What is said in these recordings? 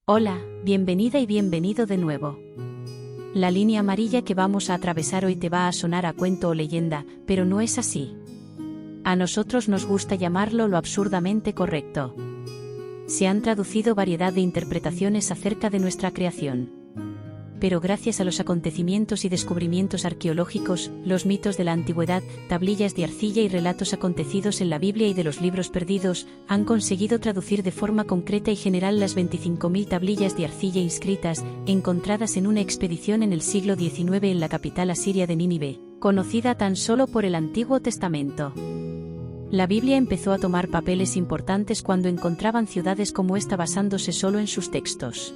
Hola, bienvenida y bienvenido de nuevo. La línea amarilla que vamos a atravesar hoy te va a sonar a cuento o leyenda, pero no es así. A nosotros nos gusta llamarlo lo absurdamente correcto. Se han traducido variedad de interpretaciones acerca de nuestra creación. Pero gracias a los acontecimientos y descubrimientos arqueológicos, los mitos de la antigüedad, tablillas de arcilla y relatos acontecidos en la Biblia y de los libros perdidos, han conseguido traducir de forma concreta y general las 25.000 tablillas de arcilla inscritas, encontradas en una expedición en el siglo XIX en la capital asiria de Nínive, conocida tan solo por el Antiguo Testamento. La Biblia empezó a tomar papeles importantes cuando encontraban ciudades como esta basándose solo en sus textos.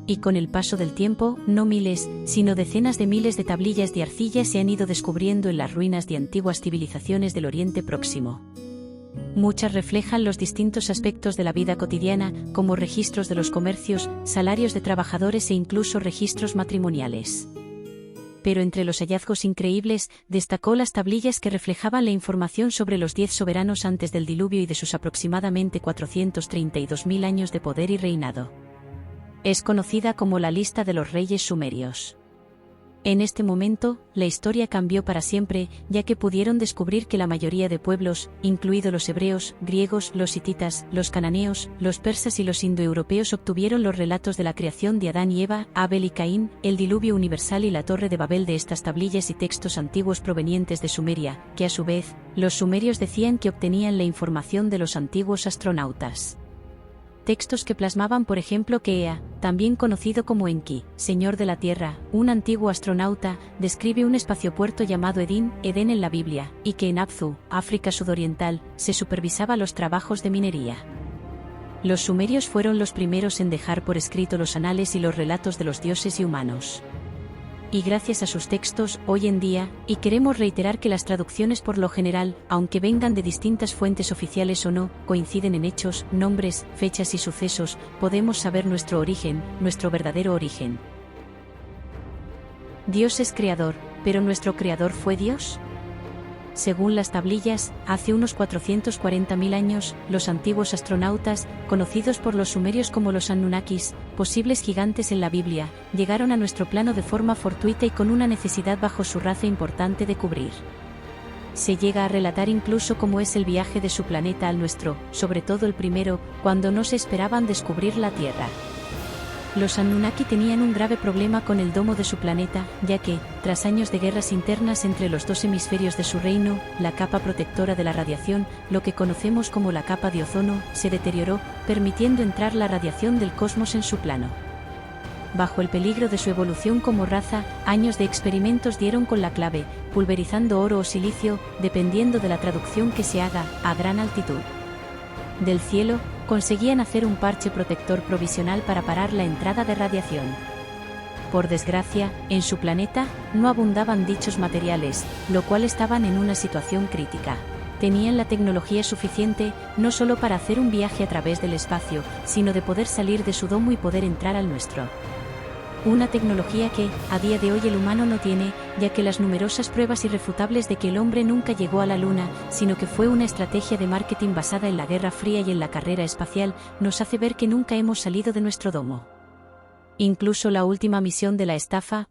Y con el paso del tiempo, no miles, sino decenas de miles de tablillas de arcilla se han ido descubriendo en las ruinas de antiguas civilizaciones del Oriente Próximo. Muchas reflejan los distintos aspectos de la vida cotidiana, como registros de los comercios, salarios de trabajadores e incluso registros matrimoniales. Pero entre los hallazgos increíbles, destacó las tablillas que reflejaban la información sobre los 10 soberanos antes del diluvio y de sus aproximadamente 432.000 años de poder y reinado. Es conocida como la lista de los reyes sumerios. En este momento, la historia cambió para siempre, ya que pudieron descubrir que la mayoría de pueblos, incluidos los hebreos, griegos, los hititas, los cananeos, los persas y los indoeuropeos obtuvieron los relatos de la creación de Adán y Eva, Abel y Caín, el diluvio universal y la torre de Babel de estas tablillas y textos antiguos provenientes de Sumeria, que a su vez, los sumerios decían que obtenían la información de los antiguos astronautas. Textos que plasmaban por ejemplo que Ea, también conocido como Enki, señor de la tierra, un antiguo astronauta, describe un espaciopuerto llamado Edén en la Biblia, y que en Abzu, África sudoriental, se supervisaba los trabajos de minería. Los sumerios fueron los primeros en dejar por escrito los anales y los relatos de los dioses y humanos. Y gracias a sus textos, hoy en día, y queremos reiterar que las traducciones por lo general, aunque vengan de distintas fuentes oficiales o no, coinciden en hechos, nombres, fechas y sucesos, podemos saber nuestro origen, nuestro verdadero origen. Dios es creador, ¿pero nuestro creador fue Dios? Según las tablillas, hace unos 440.000 años, los antiguos astronautas, conocidos por los sumerios como los Anunnakis, posibles gigantes en la Biblia, llegaron a nuestro plano de forma fortuita y con una necesidad bajo su raza importante de cubrir. Se llega a relatar incluso cómo es el viaje de su planeta al nuestro, sobre todo el primero, cuando no se esperaban descubrir la Tierra. Los Anunnaki tenían un grave problema con el domo de su planeta, ya que, tras años de guerras internas entre los dos hemisferios de su reino, la capa protectora de la radiación, lo que conocemos como la capa de ozono, se deterioró, permitiendo entrar la radiación del cosmos en su plano. Bajo el peligro de su evolución como raza, años de experimentos dieron con la clave, pulverizando oro o silicio, dependiendo de la traducción que se haga, a gran altitud. Del cielo, conseguían hacer un parche protector provisional para parar la entrada de radiación. Por desgracia, en su planeta, no abundaban dichos materiales, lo cual estaban en una situación crítica. Tenían la tecnología suficiente, no solo para hacer un viaje a través del espacio, sino de poder salir de su domo y poder entrar al nuestro. Una tecnología que, a día de hoy el humano no tiene, ya que las numerosas pruebas irrefutables de que el hombre nunca llegó a la Luna, sino que fue una estrategia de marketing basada en la Guerra Fría y en la carrera espacial, nos hace ver que nunca hemos salido de nuestro domo. Incluso la última misión de la estafa,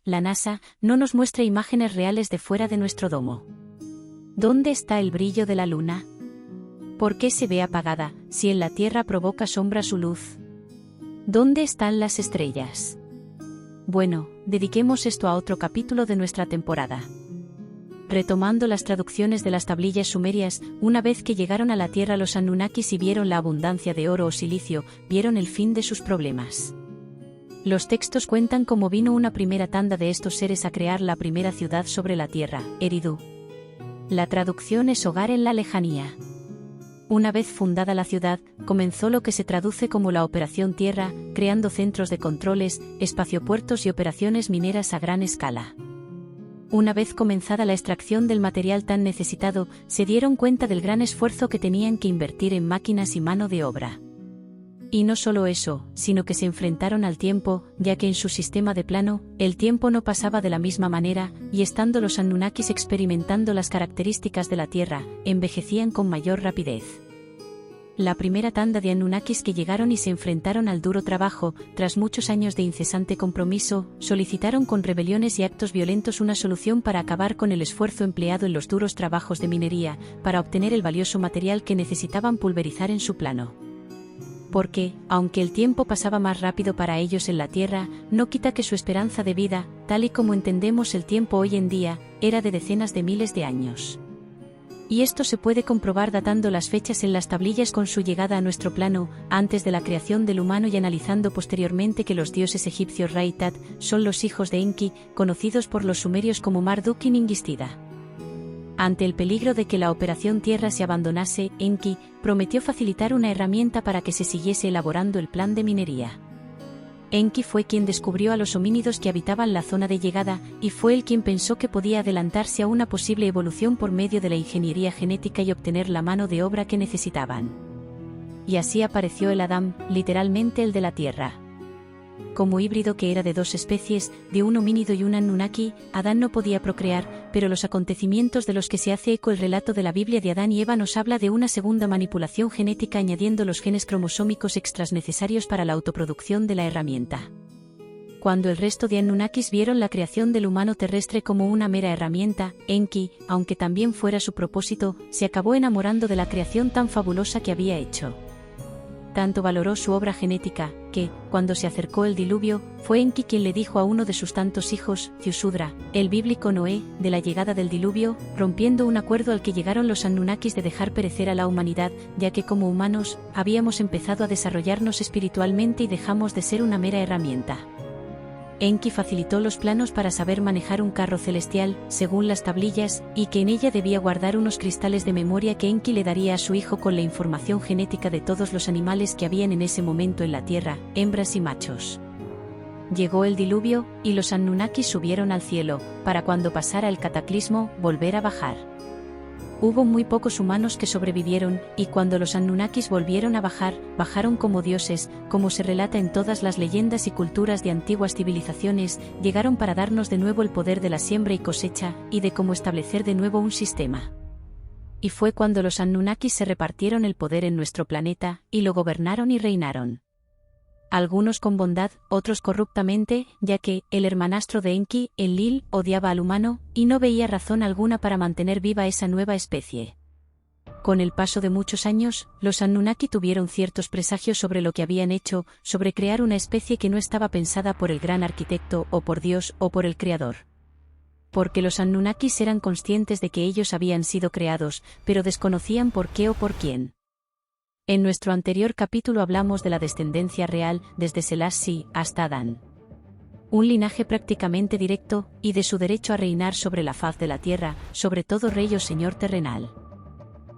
la NASA, no nos muestra imágenes reales de fuera de nuestro domo. ¿Dónde está el brillo de la Luna? ¿Por qué se ve apagada, si en la Tierra provoca sombra su luz? ¿Dónde están las estrellas? Bueno, dediquemos esto a otro capítulo de nuestra temporada. Retomando las traducciones de las tablillas sumerias, una vez que llegaron a la Tierra los Anunnakis y vieron la abundancia de oro o silicio, vieron el fin de sus problemas. Los textos cuentan cómo vino una primera tanda de estos seres a crear la primera ciudad sobre la Tierra, Eridu. La traducción es hogar en la lejanía. Una vez fundada la ciudad, comenzó lo que se traduce como la Operación Tierra, creando centros de controles, espaciopuertos y operaciones mineras a gran escala. Una vez comenzada la extracción del material tan necesitado, se dieron cuenta del gran esfuerzo que tenían que invertir en máquinas y mano de obra. Y no solo eso, sino que se enfrentaron al tiempo, ya que en su sistema de plano, el tiempo no pasaba de la misma manera, y estando los Anunnakis experimentando las características de la Tierra, envejecían con mayor rapidez. la primera tanda de Anunnakis que llegaron y se enfrentaron al duro trabajo, tras muchos años de incesante compromiso, solicitaron con rebeliones y actos violentos una solución para acabar con el esfuerzo empleado en los duros trabajos de minería, para obtener el valioso material que necesitaban pulverizar en su plano. Porque, aunque el tiempo pasaba más rápido para ellos en la Tierra, no quita que su esperanza de vida, tal y como entendemos el tiempo hoy en día, era de decenas de miles de años. Y esto se puede comprobar datando las fechas en las tablillas con su llegada a nuestro plano, antes de la creación del humano, y analizando posteriormente que los dioses egipcios Ra y Tat son los hijos de Enki, conocidos por los sumerios como Marduk y Ningistida. Ante el peligro de que la operación Tierra se abandonase, Enki prometió facilitar una herramienta para que se siguiese elaborando el plan de minería. Enki fue quien descubrió a los homínidos que habitaban la zona de llegada, y fue él quien pensó que podía adelantarse a una posible evolución por medio de la ingeniería genética y obtener la mano de obra que necesitaban. Y así apareció el Adán, literalmente el de la Tierra. Como híbrido que era de dos especies, de un homínido y un Anunnaki, Adán no podía procrear, pero los acontecimientos de los que se hace eco el relato de la Biblia de Adán y Eva nos habla de una segunda manipulación genética añadiendo los genes cromosómicos extras necesarios para la autoproducción de la herramienta. Cuando el resto de Anunnakis vieron la creación del humano terrestre como una mera herramienta, Enki, aunque también fuera su propósito, se acabó enamorando de la creación tan fabulosa que había hecho. Tanto valoró su obra genética, que, cuando se acercó el diluvio, fue Enki quien le dijo a uno de sus tantos hijos, Ziusudra, el bíblico Noé, de la llegada del diluvio, rompiendo un acuerdo al que llegaron los Anunnakis de dejar perecer a la humanidad, ya que como humanos, habíamos empezado a desarrollarnos espiritualmente y dejamos de ser una mera herramienta. Enki facilitó los planos para saber manejar un carro celestial, según las tablillas, y que en ella debía guardar unos cristales de memoria que Enki le daría a su hijo con la información genética de todos los animales que habían en ese momento en la Tierra, hembras y machos. Llegó el diluvio, y los Anunnakis subieron al cielo, para cuando pasara el cataclismo, volver a bajar. Hubo muy pocos humanos que sobrevivieron, y cuando los Anunnakis volvieron a bajar, bajaron como dioses, como se relata en todas las leyendas y culturas de antiguas civilizaciones, llegaron para darnos de nuevo el poder de la siembra y cosecha, y de cómo establecer de nuevo un sistema. Y fue cuando los Anunnakis se repartieron el poder en nuestro planeta, y lo gobernaron y reinaron. Algunos con bondad, otros corruptamente, ya que el hermanastro de Enki, Enlil, odiaba al humano, y no veía razón alguna para mantener viva esa nueva especie. Con el paso de muchos años, los Anunnaki tuvieron ciertos presagios sobre lo que habían hecho, sobre crear una especie que no estaba pensada por el gran arquitecto, o por Dios, o por el Creador. Porque los Anunnakis eran conscientes de que ellos habían sido creados, pero desconocían por qué o por quién. En nuestro anterior capítulo hablamos de la descendencia real, desde Selassie hasta Adán. Un linaje prácticamente directo, y de su derecho a reinar sobre la faz de la tierra, sobre todo rey o señor terrenal.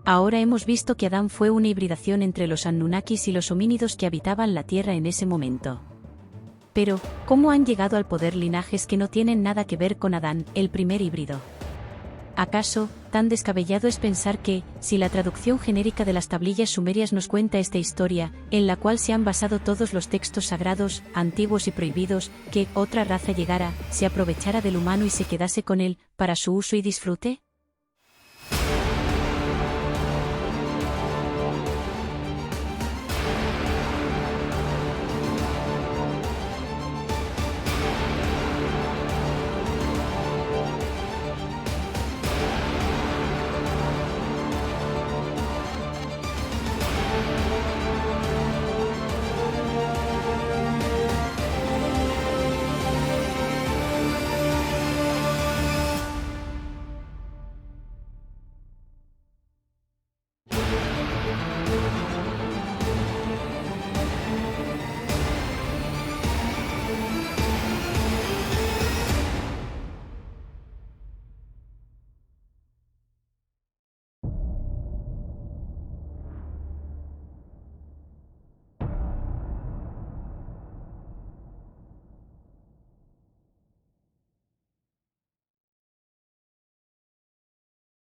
Ahora hemos visto que Adán fue una hibridación entre los Anunnakis y los homínidos que habitaban la tierra en ese momento. Pero, ¿cómo han llegado al poder linajes que no tienen nada que ver con Adán, el primer híbrido? ¿Acaso, tan descabellado es pensar que, si la traducción genérica de las tablillas sumerias nos cuenta esta historia, en la cual se han basado todos los textos sagrados, antiguos y prohibidos, que otra raza llegara, se aprovechara del humano y se quedase con él, para su uso y disfrute?